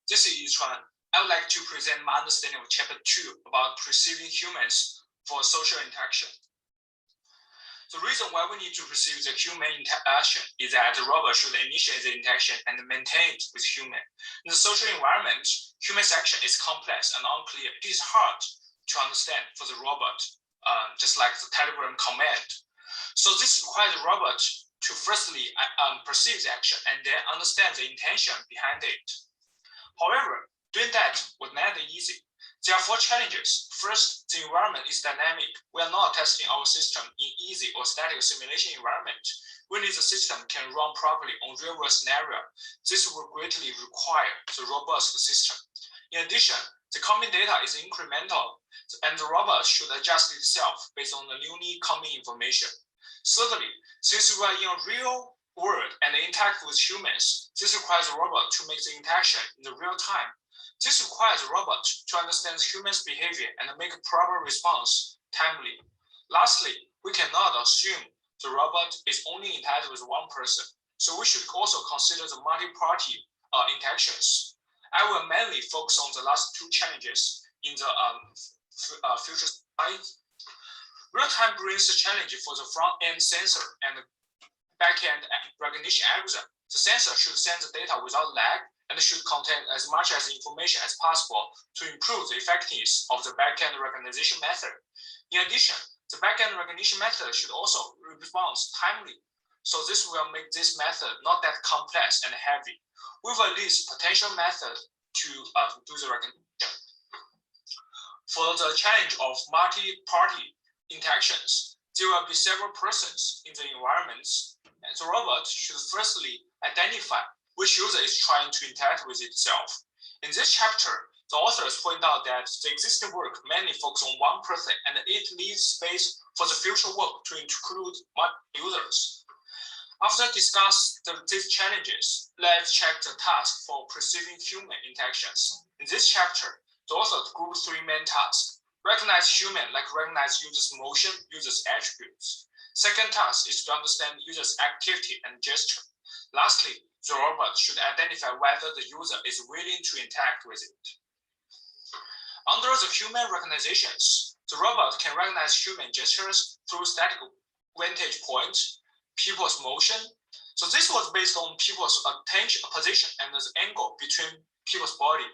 This is Yichuan. I would like to present my understanding of Chapter 2 about perceiving humans for social interaction. The reason why we need to perceive the human interaction is that the robot should initiate the interaction and maintain it with human. In the social environment, human action is complex and unclear. It is hard to understand for the robot, just like the Telegram command. So this requires the robot to firstly perceive the action and then understand the intention behind it. However, doing that was not easy. There are 4 challenges. First, the environment is dynamic. We are not testing our system in easy or static simulation environment. We need the system can run properly on real-world scenario. This will greatly require the robust system. In addition, the coming data is incremental, and the robot should adjust itself based on the newly coming information. Thirdly, since we are in a real world and interact with humans, this requires the robot to make the interaction in the real time. This requires the robot to understand humans' behavior and make a proper response timely. Lastly, we cannot assume the robot is only interacting with one person, so we should also consider the multi-party interactions. I will mainly focus on the last 2 challenges in the future slides. Real-time brings a challenge for the front-end sensor and back-end recognition algorithm. The sensor should send the data without lag and should contain as much as information as possible to improve the effectiveness of the back-end recognition method. In addition, the back-end recognition method should also respond timely. So this will make this method not that complex and heavy. We will list potential method to do the recognition. For the challenge of multi-party interactions, there will be several persons in the environments, and the robot should firstly identify which user is trying to interact with itself. In this chapter, the authors point out that the existing work mainly focuses on one person and it leaves space for the future work to include multiple users. After discussing these challenges, let's check the task for perceiving human interactions. In this chapter, the authors group 3 main tasks. Recognize human, like recognize user's motion, user's attributes. Second task is to understand user's activity and gesture. Lastly, the robot should identify whether the user is willing to interact with it. Under the human recognitions, the robot can recognize human gestures through static vantage points, people's motion. So this was based on people's attention, position, and the angle between people's body.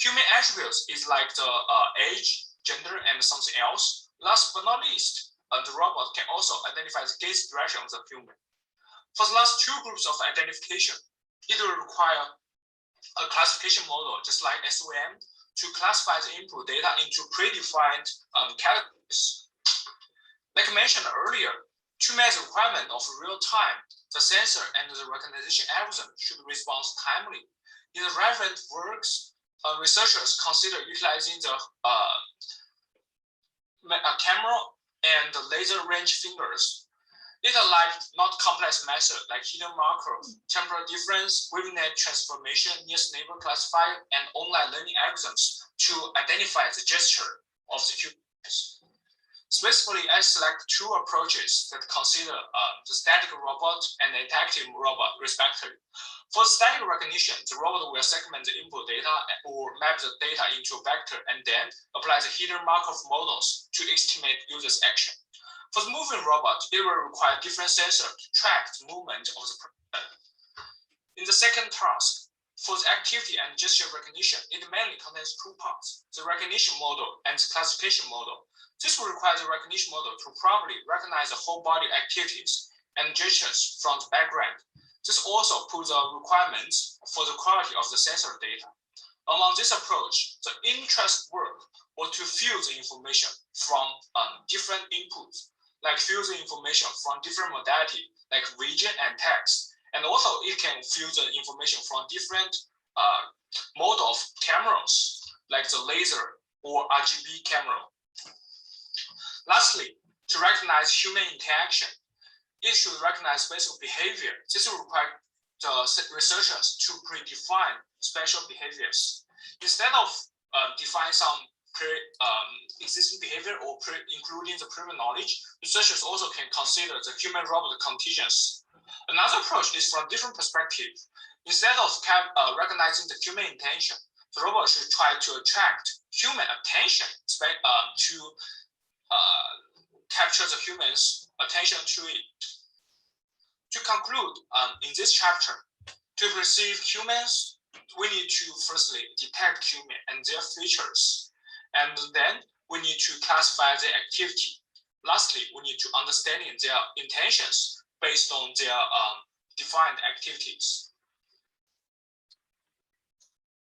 Human attributes is like the age, gender, and something else. Last but not least, the robot can also identify the gaze direction of the human. For the last 2 groups of identification, it will require a classification model, just like SVM, to classify the input data into predefined categories. Like mentioned earlier, to meet the requirement of real time, the sensor and the recognition algorithm should respond timely. In the relevant works, researchers consider utilizing the camera and the laser range fingers. It allows not complex methods like hidden marker, temporal difference, wavenet transformation, nearest neighbor classifier, and online learning algorithms to identify the gesture of the humans. Specifically, I select 2 approaches that consider the static robot and the interactive robot, respectively. For the static recognition, the robot will segment the input data or map the data into a vector and then apply the hidden Markov models to estimate user's action. For the moving robot, it will require different sensors to track the movement of the person. In the second task, for the activity and gesture recognition, it mainly contains 2 parts, the recognition model and the classification model. This will require the recognition model to properly recognize the whole body activities and gestures from the background. This also puts the requirements for the quality of the sensor data. Along this approach, the interest work was to fuse the information from different inputs, like fuse the information from different modality, like vision and text. And also it can fuse the information from different mode of cameras, like the laser or RGB camera. Lastly, to recognize human interaction, it should recognize special behavior. This will require the researchers to predefine special behaviors. Instead of define some existing behavior or including the previous knowledge, researchers also can consider the human-robot contingents. Another approach is from different perspective. Instead of recognizing the human intention, The robot should try to attract human attention to capture the human's attention to it. To conclude, in this chapter, to perceive humans, we need to firstly detect humans and their features, and then we need to classify their activity. Lastly, we need to understand their intentions based on their defined activities.